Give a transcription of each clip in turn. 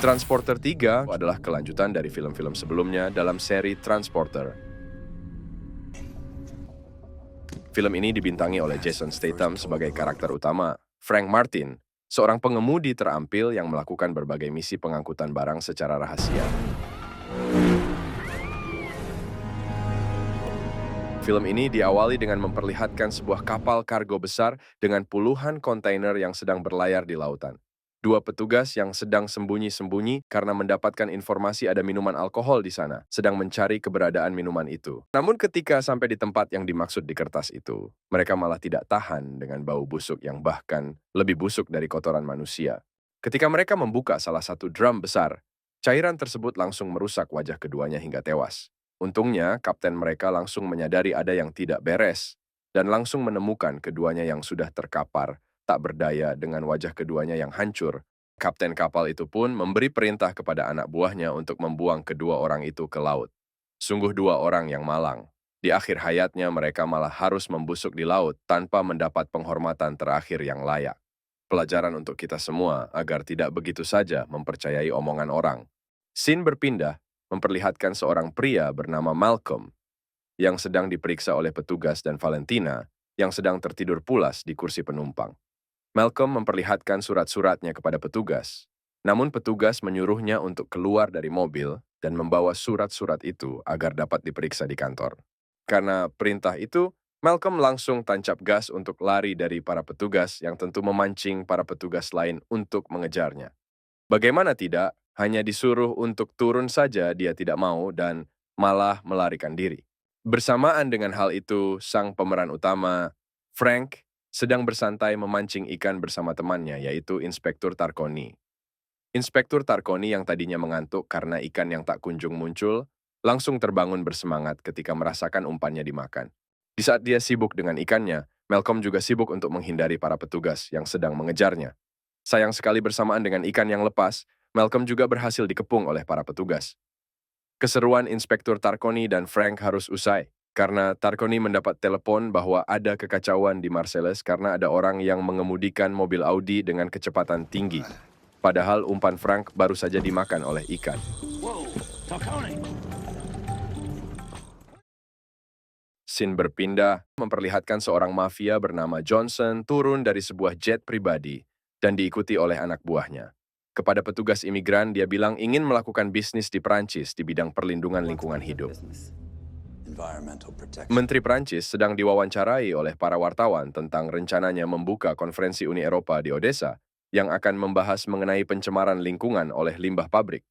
Transporter 3 adalah kelanjutan dari film-film sebelumnya dalam seri Transporter. Film ini dibintangi oleh Jason Statham sebagai karakter utama, Frank Martin, seorang pengemudi terampil yang melakukan berbagai misi pengangkutan barang secara rahasia. Film ini diawali dengan memperlihatkan sebuah kapal kargo besar dengan puluhan kontainer yang sedang berlayar di lautan. Dua petugas yang sedang sembunyi-sembunyi karena mendapatkan informasi ada minuman alkohol di sana, sedang mencari keberadaan minuman itu. Namun ketika sampai di tempat yang dimaksud di kertas itu, mereka malah tidak tahan dengan bau busuk yang bahkan lebih busuk dari kotoran manusia. Ketika mereka membuka salah satu drum besar, cairan tersebut langsung merusak wajah keduanya hingga tewas. Untungnya, kapten mereka langsung menyadari ada yang tidak beres dan langsung menemukan keduanya yang sudah terkapar, tak berdaya dengan wajah keduanya yang hancur. Kapten kapal itu pun memberi perintah kepada anak buahnya untuk membuang kedua orang itu ke laut. Sungguh dua orang yang malang. Di akhir hayatnya mereka malah harus membusuk di laut tanpa mendapat penghormatan terakhir yang layak. Pelajaran untuk kita semua agar tidak begitu saja mempercayai omongan orang. Scene berpindah memperlihatkan seorang pria bernama Malcolm yang sedang diperiksa oleh petugas dan Valentina yang sedang tertidur pulas di kursi penumpang. Malcolm memperlihatkan surat-suratnya kepada petugas, namun petugas menyuruhnya untuk keluar dari mobil dan membawa surat-surat itu agar dapat diperiksa di kantor. Karena perintah itu, Malcolm langsung tancap gas untuk lari dari para petugas yang tentu memancing para petugas lain untuk mengejarnya. Bagaimana tidak, hanya disuruh untuk turun saja dia tidak mau dan malah melarikan diri. Bersamaan dengan hal itu, sang pemeran utama, Frank, sedang bersantai memancing ikan bersama temannya, yaitu Inspektur Tarconi. Inspektur Tarconi yang tadinya mengantuk karena ikan yang tak kunjung muncul, langsung terbangun bersemangat ketika merasakan umpannya dimakan. Di saat dia sibuk dengan ikannya, Malcolm juga sibuk untuk menghindari para petugas yang sedang mengejarnya. Sayang sekali bersamaan dengan ikan yang lepas, Malcolm juga berhasil dikepung oleh para petugas. Keseruan Inspektur Tarconi dan Frank harus usai, karena Tarconi mendapat telepon bahwa ada kekacauan di Marseilles karena ada orang yang mengemudikan mobil Audi dengan kecepatan tinggi. Padahal umpan Frank baru saja dimakan oleh ikan. Scene berpindah memperlihatkan seorang mafia bernama Johnson turun dari sebuah jet pribadi dan diikuti oleh anak buahnya. Kepada petugas imigran, dia bilang ingin melakukan bisnis di Prancis di bidang perlindungan lingkungan hidup. Menteri Prancis sedang diwawancarai oleh para wartawan tentang rencananya membuka konferensi Uni Eropa di Odessa yang akan membahas mengenai pencemaran lingkungan oleh limbah pabrik.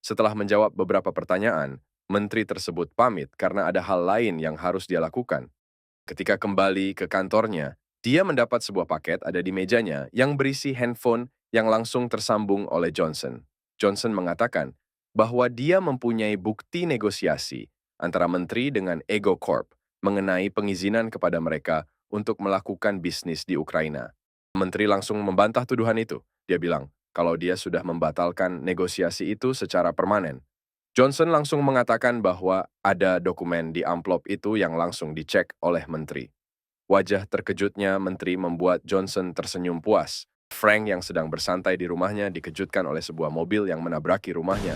Setelah menjawab beberapa pertanyaan, menteri tersebut pamit karena ada hal lain yang harus dia lakukan. Ketika kembali ke kantornya, dia mendapat sebuah paket ada di mejanya yang berisi handphone yang langsung tersambung oleh Johnson. Johnson mengatakan bahwa dia mempunyai bukti negosiasi antara menteri dengan Ego Corp mengenai pengizinan kepada mereka untuk melakukan bisnis di Ukraina. Menteri langsung membantah tuduhan itu. Dia bilang kalau dia sudah membatalkan negosiasi itu secara permanen. Johnson langsung mengatakan bahwa ada dokumen di amplop itu yang langsung dicek oleh menteri. Wajah terkejutnya menteri membuat Johnson tersenyum puas. Frank yang sedang bersantai di rumahnya dikejutkan oleh sebuah mobil yang menabraki rumahnya.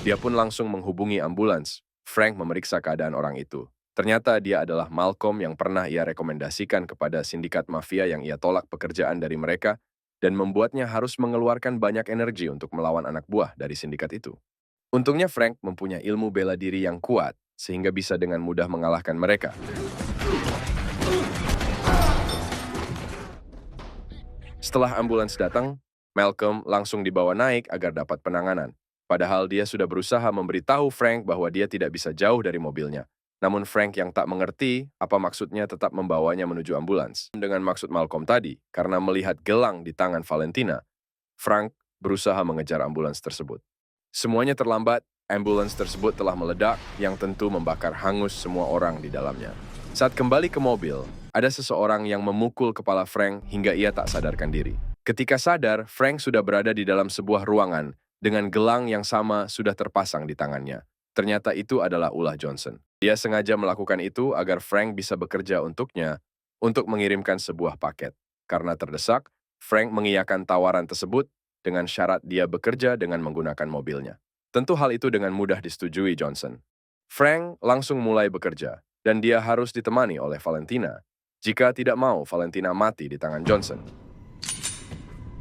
Dia pun langsung menghubungi ambulans. Frank memeriksa keadaan orang itu. Ternyata dia adalah Malcolm yang pernah ia rekomendasikan kepada sindikat mafia yang ia tolak pekerjaan dari mereka dan membuatnya harus mengeluarkan banyak energi untuk melawan anak buah dari sindikat itu. Untungnya Frank mempunyai ilmu bela diri yang kuat sehingga bisa dengan mudah mengalahkan mereka. Setelah ambulans datang, Malcolm langsung dibawa naik agar dapat penanganan. Padahal dia sudah berusaha memberitahu Frank bahwa dia tidak bisa jauh dari mobilnya. Namun Frank yang tak mengerti apa maksudnya tetap membawanya menuju ambulans. Dengan maksud Malcolm tadi, karena melihat gelang di tangan Valentina, Frank berusaha mengejar ambulans tersebut. Semuanya terlambat, ambulans tersebut telah meledak yang tentu membakar hangus semua orang di dalamnya. Saat kembali ke mobil, ada seseorang yang memukul kepala Frank hingga ia tak sadarkan diri. Ketika sadar, Frank sudah berada di dalam sebuah ruangan dengan gelang yang sama sudah terpasang di tangannya. Ternyata itu adalah ulah Johnson. Dia sengaja melakukan itu agar Frank bisa bekerja untuknya untuk mengirimkan sebuah paket. Karena terdesak, Frank mengiyakan tawaran tersebut dengan syarat dia bekerja dengan menggunakan mobilnya. Tentu hal itu dengan mudah disetujui Johnson. Frank langsung mulai bekerja, dan dia harus ditemani oleh Valentina. Jika tidak mau, Valentina mati di tangan Johnson.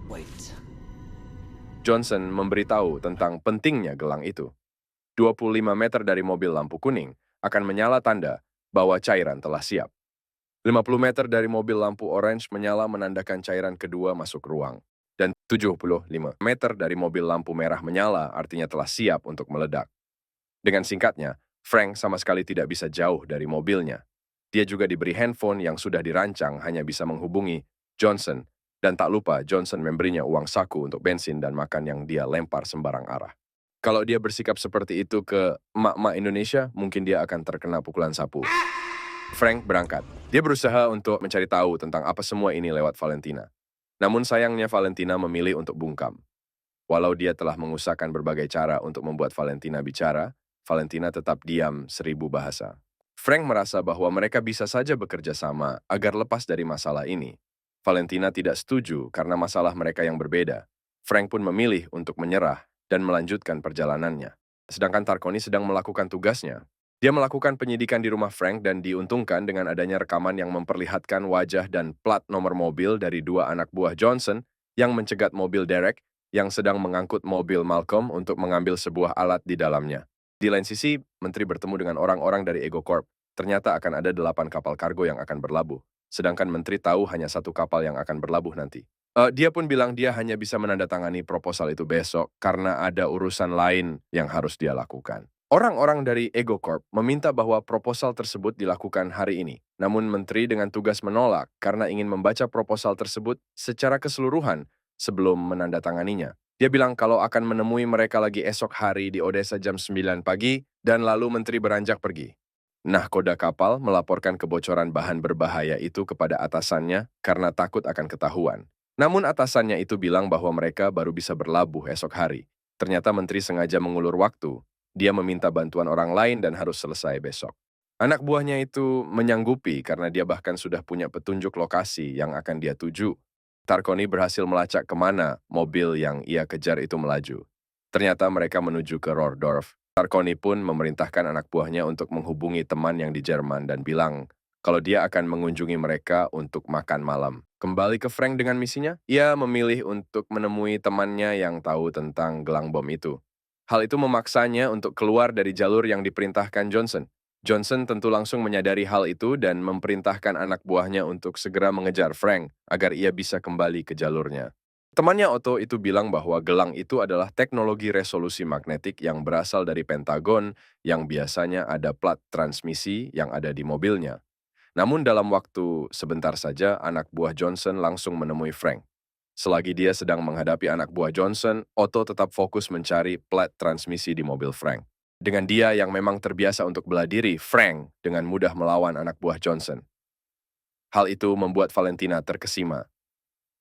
Wait. Johnson memberitahu tentang pentingnya gelang itu. 25 meter dari mobil lampu kuning akan menyala tanda bahwa cairan telah siap. 50 meter dari mobil lampu orange menyala menandakan cairan kedua masuk ruang. Dan 75 meter dari mobil lampu merah menyala artinya telah siap untuk meledak. Dengan singkatnya, Frank sama sekali tidak bisa jauh dari mobilnya. Dia juga diberi handphone yang sudah dirancang hanya bisa menghubungi Johnson. Dan tak lupa Johnson memberinya uang saku untuk bensin dan makan yang dia lempar sembarang arah. Kalau dia bersikap seperti itu ke emak-emak Indonesia, mungkin dia akan terkena pukulan sapu. Frank berangkat. Dia berusaha untuk mencari tahu tentang apa semua ini lewat Valentina. Namun sayangnya Valentina memilih untuk bungkam. Walau dia telah mengusahakan berbagai cara untuk membuat Valentina bicara, Valentina tetap diam 1000 bahasa. Frank merasa bahwa mereka bisa saja bekerja sama agar lepas dari masalah ini. Valentina tidak setuju karena masalah mereka yang berbeda. Frank pun memilih untuk menyerah dan melanjutkan perjalanannya. Sedangkan Tarconi sedang melakukan tugasnya. Dia melakukan penyidikan di rumah Frank dan diuntungkan dengan adanya rekaman yang memperlihatkan wajah dan plat nomor mobil dari dua anak buah Johnson yang mencegat mobil Derek yang sedang mengangkut mobil Malcolm untuk mengambil sebuah alat di dalamnya. Di lain sisi, Menteri bertemu dengan orang-orang dari Ego Corp. Ternyata akan ada 8 kapal kargo yang akan berlabuh. Sedangkan Menteri tahu hanya 1 kapal yang akan berlabuh nanti. Dia pun bilang dia hanya bisa menandatangani proposal itu besok karena ada urusan lain yang harus dia lakukan. Orang-orang dari Ego Corp meminta bahwa proposal tersebut dilakukan hari ini. Namun Menteri dengan tugas menolak karena ingin membaca proposal tersebut secara keseluruhan sebelum menandatanganinya. Dia bilang kalau akan menemui mereka lagi esok hari di Odessa jam 9 pagi dan lalu Menteri beranjak pergi. Nahkoda kapal melaporkan kebocoran bahan berbahaya itu kepada atasannya karena takut akan ketahuan. Namun atasannya itu bilang bahwa mereka baru bisa berlabuh esok hari. Ternyata Menteri sengaja mengulur waktu. Dia meminta bantuan orang lain dan harus selesai besok. Anak buahnya itu menyanggupi karena dia bahkan sudah punya petunjuk lokasi yang akan dia tuju. Tarconi berhasil melacak kemana mobil yang ia kejar itu melaju. Ternyata mereka menuju ke Rordorf. Tarconi pun memerintahkan anak buahnya untuk menghubungi teman yang di Jerman dan bilang kalau dia akan mengunjungi mereka untuk makan malam. Kembali ke Frank dengan misinya, ia memilih untuk menemui temannya yang tahu tentang gelang bom itu. Hal itu memaksanya untuk keluar dari jalur yang diperintahkan Johnson. Johnson tentu langsung menyadari hal itu dan memerintahkan anak buahnya untuk segera mengejar Frank agar ia bisa kembali ke jalurnya. Temannya Otto itu bilang bahwa gelang itu adalah teknologi resolusi magnetik yang berasal dari Pentagon yang biasanya ada plat transmisi yang ada di mobilnya. Namun dalam waktu sebentar saja anak buah Johnson langsung menemui Frank. Selagi dia sedang menghadapi anak buah Johnson, Otto tetap fokus mencari plat transmisi di mobil Frank. Dengan dia yang memang terbiasa untuk bela diri, Frank dengan mudah melawan anak buah Johnson. Hal itu membuat Valentina terkesima.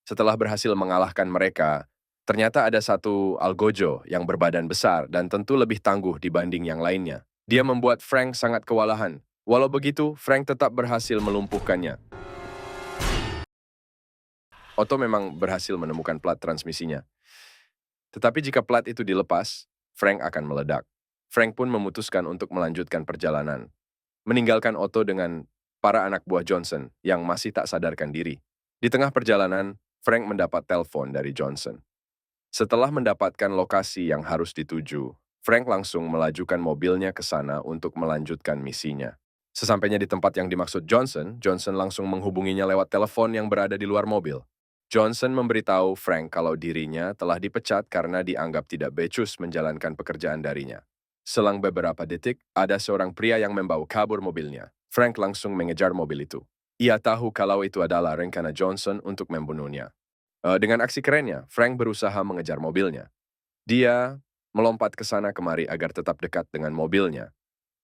Setelah berhasil mengalahkan mereka, ternyata ada satu algojo yang berbadan besar dan tentu lebih tangguh dibanding yang lainnya. Dia membuat Frank sangat kewalahan. Walau begitu, Frank tetap berhasil melumpuhkannya. Otto memang berhasil menemukan plat transmisinya. Tetapi jika plat itu dilepas, Frank akan meledak. Frank pun memutuskan untuk melanjutkan perjalanan, meninggalkan Otto dengan para anak buah Johnson yang masih tak sadarkan diri. Di tengah perjalanan, Frank mendapat telepon dari Johnson. Setelah mendapatkan lokasi yang harus dituju, Frank langsung melajukan mobilnya ke sana untuk melanjutkan misinya. Sesampainya di tempat yang dimaksud Johnson, Johnson langsung menghubunginya lewat telepon yang berada di luar mobil. Johnson memberitahu Frank kalau dirinya telah dipecat karena dianggap tidak becus menjalankan pekerjaan darinya. Selang beberapa detik, ada seorang pria yang membawa kabur mobilnya. Frank langsung mengejar mobil itu. Ia tahu kalau itu adalah rencana Johnson untuk membunuhnya. Dengan aksi kerennya, Frank berusaha mengejar mobilnya. Dia melompat ke sana kemari agar tetap dekat dengan mobilnya.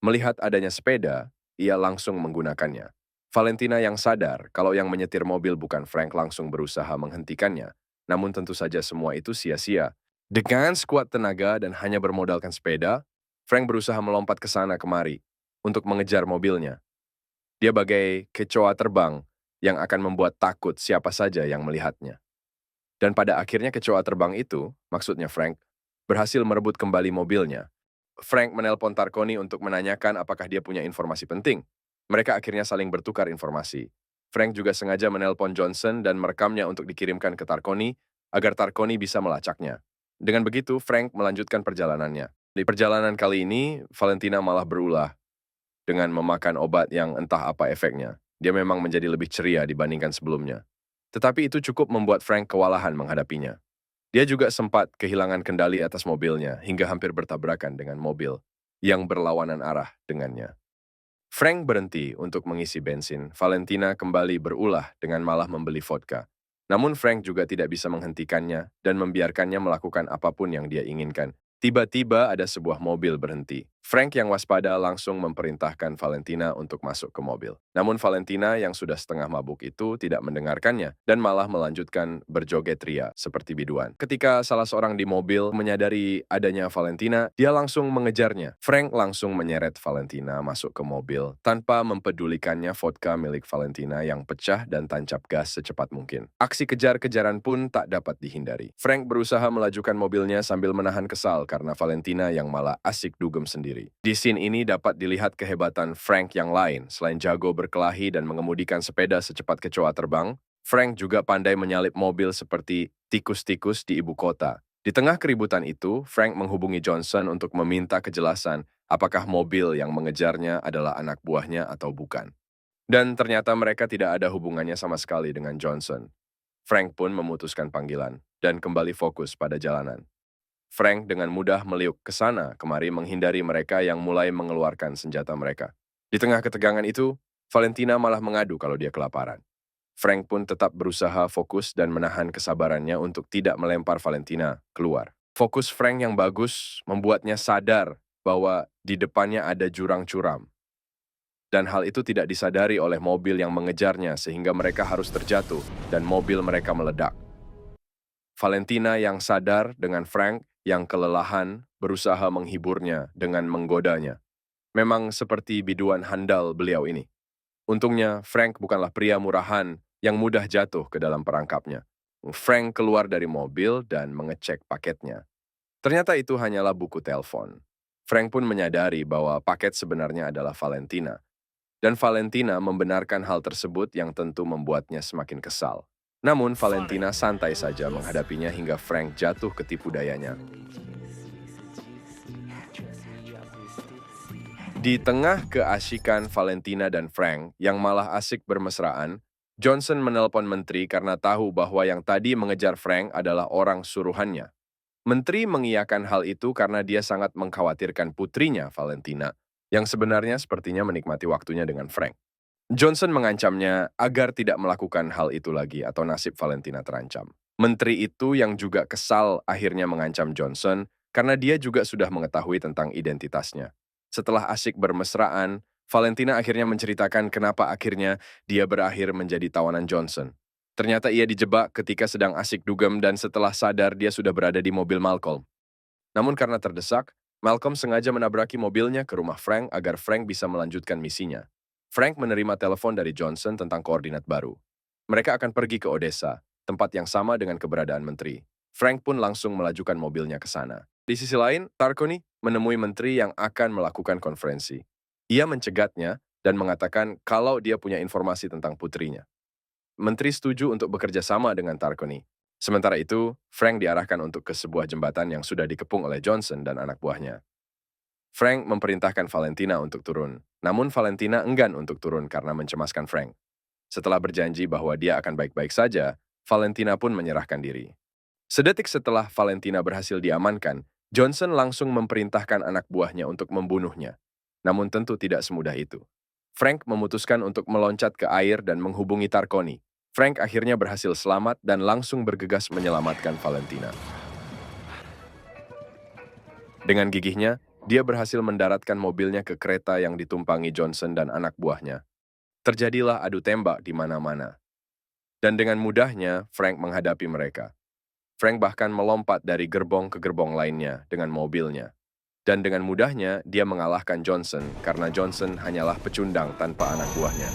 Melihat adanya sepeda, ia langsung menggunakannya. Valentina yang sadar kalau yang menyetir mobil bukan Frank langsung berusaha menghentikannya. Namun tentu saja semua itu sia-sia. Dengan sekuat tenaga dan hanya bermodalkan sepeda, Frank berusaha melompat ke sana kemari untuk mengejar mobilnya. Dia bagai kecoa terbang yang akan membuat takut siapa saja yang melihatnya. Dan pada akhirnya kecoa terbang itu, maksudnya Frank, berhasil merebut kembali mobilnya. Frank menelpon Tarconi untuk menanyakan apakah dia punya informasi penting. Mereka akhirnya saling bertukar informasi. Frank juga sengaja menelpon Johnson dan merekamnya untuk dikirimkan ke Tarconi agar Tarconi bisa melacaknya. Dengan begitu, Frank melanjutkan perjalanannya. Di perjalanan kali ini, Valentina malah berulah dengan memakan obat yang entah apa efeknya. Dia memang menjadi lebih ceria dibandingkan sebelumnya. Tetapi itu cukup membuat Frank kewalahan menghadapinya. Dia juga sempat kehilangan kendali atas mobilnya hingga hampir bertabrakan dengan mobil yang berlawanan arah dengannya. Frank berhenti untuk mengisi bensin. Valentina kembali berulah dengan malah membeli vodka. Namun Frank juga tidak bisa menghentikannya dan membiarkannya melakukan apapun yang dia inginkan. Tiba-tiba ada sebuah mobil berhenti. Frank yang waspada langsung memerintahkan Valentina untuk masuk ke mobil. Namun Valentina yang sudah setengah mabuk itu tidak mendengarkannya dan malah melanjutkan berjoget ria seperti biduan. Ketika salah seorang di mobil menyadari adanya Valentina, dia langsung mengejarnya. Frank langsung menyeret Valentina masuk ke mobil tanpa mempedulikannya vodka milik Valentina yang pecah dan tancap gas secepat mungkin. Aksi kejar-kejaran pun tak dapat dihindari. Frank berusaha melajukan mobilnya sambil menahan kesal karena Valentina yang malah asik dugem sendiri. Di scene ini dapat dilihat kehebatan Frank yang lain. Selain jago berkelahi dan mengemudikan sepeda secepat kecoa terbang, Frank juga pandai menyalip mobil seperti tikus-tikus di ibu kota. Di tengah keributan itu, Frank menghubungi Johnson untuk meminta kejelasan apakah mobil yang mengejarnya adalah anak buahnya atau bukan. Dan ternyata mereka tidak ada hubungannya sama sekali dengan Johnson. Frank pun memutuskan panggilan dan kembali fokus pada jalanan. Frank dengan mudah meliuk ke sana kemari menghindari mereka yang mulai mengeluarkan senjata mereka. Di tengah ketegangan itu, Valentina malah mengadu kalau dia kelaparan. Frank pun tetap berusaha fokus dan menahan kesabarannya untuk tidak melempar Valentina keluar. Fokus Frank yang bagus membuatnya sadar bahwa di depannya ada jurang curam. Dan hal itu tidak disadari oleh mobil yang mengejarnya sehingga mereka harus terjatuh dan mobil mereka meledak. Valentina yang sadar dengan Frank yang kelelahan berusaha menghiburnya dengan menggodanya. Memang seperti biduan handal beliau ini. Untungnya Frank bukanlah pria murahan yang mudah jatuh ke dalam perangkapnya. Frank keluar dari mobil dan mengecek paketnya. Ternyata itu hanyalah buku telepon. Frank pun menyadari bahwa paket sebenarnya adalah Valentina. Dan Valentina membenarkan hal tersebut yang tentu membuatnya semakin kesal. Namun Valentina santai saja menghadapinya hingga Frank jatuh ke tipu dayanya. Di tengah keasikan Valentina dan Frank yang malah asik bermesraan, Johnson menelpon menteri karena tahu bahwa yang tadi mengejar Frank adalah orang suruhannya. Menteri mengiyakan hal itu karena dia sangat mengkhawatirkan putrinya, Valentina, yang sebenarnya sepertinya menikmati waktunya dengan Frank. Johnson mengancamnya agar tidak melakukan hal itu lagi atau nasib Valentina terancam. Menteri itu yang juga kesal akhirnya mengancam Johnson karena dia juga sudah mengetahui tentang identitasnya. Setelah asik bermesraan, Valentina akhirnya menceritakan kenapa akhirnya dia berakhir menjadi tawanan Johnson. Ternyata ia dijebak ketika sedang asik dugem dan setelah sadar dia sudah berada di mobil Malcolm. Namun karena terdesak, Malcolm sengaja menabraki mobilnya ke rumah Frank agar Frank bisa melanjutkan misinya. Frank menerima telepon dari Johnson tentang koordinat baru. Mereka akan pergi ke Odessa, tempat yang sama dengan keberadaan menteri. Frank pun langsung melajukan mobilnya ke sana. Di sisi lain, Tarconi menemui menteri yang akan melakukan konferensi. Ia mencegatnya dan mengatakan kalau dia punya informasi tentang putrinya. Menteri setuju untuk bekerja sama dengan Tarconi. Sementara itu, Frank diarahkan untuk ke sebuah jembatan yang sudah dikepung oleh Johnson dan anak buahnya. Frank memerintahkan Valentina untuk turun, namun Valentina enggan untuk turun karena mencemaskan Frank. Setelah berjanji bahwa dia akan baik-baik saja, Valentina pun menyerahkan diri. Sedetik setelah Valentina berhasil diamankan, Johnson langsung memerintahkan anak buahnya untuk membunuhnya. Namun tentu tidak semudah itu. Frank memutuskan untuk meloncat ke air dan menghubungi Tarconi. Frank akhirnya berhasil selamat dan langsung bergegas menyelamatkan Valentina. Dengan gigihnya, dia berhasil mendaratkan mobilnya ke kereta yang ditumpangi Johnson dan anak buahnya. Terjadilah adu tembak di mana-mana. Dan dengan mudahnya, Frank menghadapi mereka. Frank bahkan melompat dari gerbong ke gerbong lainnya dengan mobilnya. Dan dengan mudahnya, dia mengalahkan Johnson karena Johnson hanyalah pecundang tanpa anak buahnya.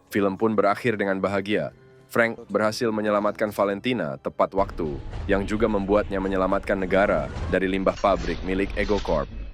Film pun berakhir dengan bahagia. Frank berhasil menyelamatkan Valentina tepat waktu, yang juga membuatnya menyelamatkan negara dari limbah pabrik milik EgoCorp.